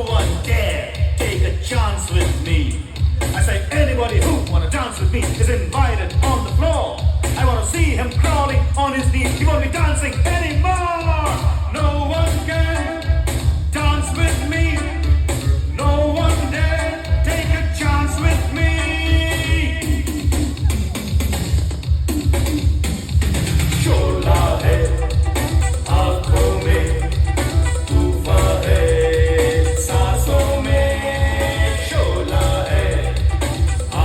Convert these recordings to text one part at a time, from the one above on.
one dare take a chance with me. I say anybody who wanna dance with me is invited on the floor. I wanna see him crawling on his knees. He won't be dancing anymore. No one can dance with me. No one dare take a chance with me. शोला है आँखों में, तूफान है सांसों में. शोला है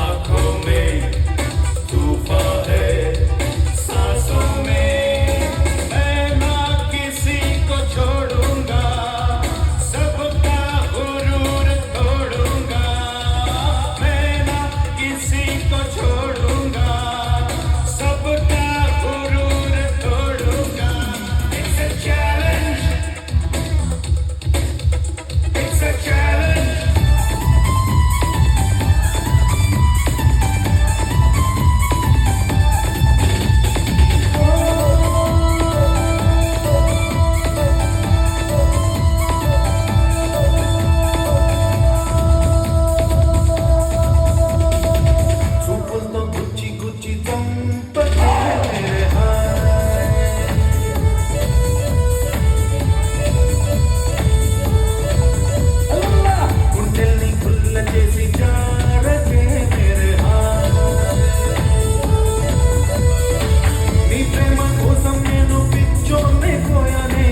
आँखों में, तूफान है सांसों में. मैं ना किसी को छोड़ूंगा, सबका गुरूर तोड़ूंगा. मैं ना किसी को छोड़ूंगा, सबका गुरूर तोड़ूंगा. It's a challenge. It's a challenge. చూపులతో గుచ్చి గుచ్చి చంపకే మేరే హాయ్. గుండెల్ని గుల్ల చేసి జారకే మేరే హాయ్. నీ ప్రేమ కోసం నేను పిచ్చోనే పోయానే.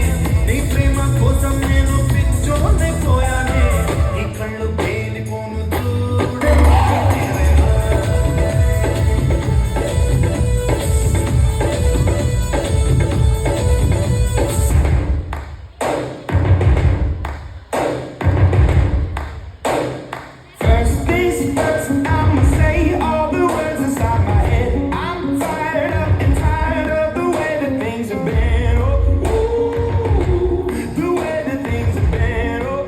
నీ ప్రేమ కోసం నేను పిచ్చోనే పోయానే. నీ కళ్ళు పేలిపోను చూడే మేరే hi. First things first, I'ma say all the words inside my head. I'm fired up and tired of the way that things have been. Oh, the way that things have been. Oh,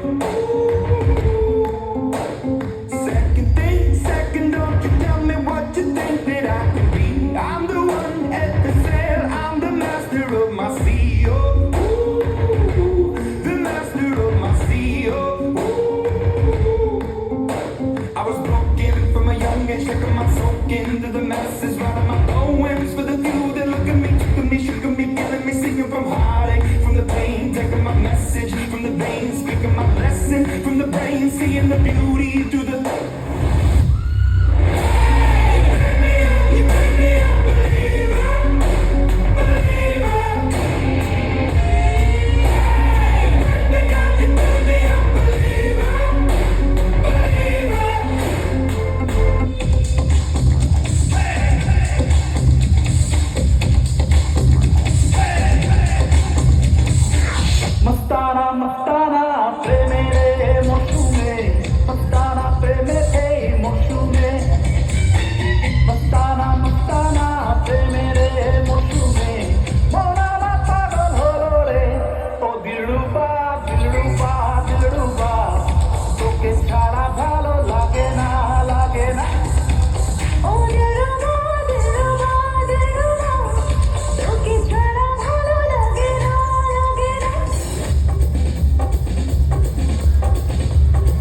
second thing, second, don't you tell me what you think that I can be. I'm the one at the sail, I'm the master of my sea. Oh, the master of my sea. Oh, I was broken from a young age, taking my soak into the masses, writing my poems for the few that look at me, took at me, shook at me, killing me, singing from heartache, from the pain, taking my message from the veins, speaking my lesson from the brain, seeing the beauty through the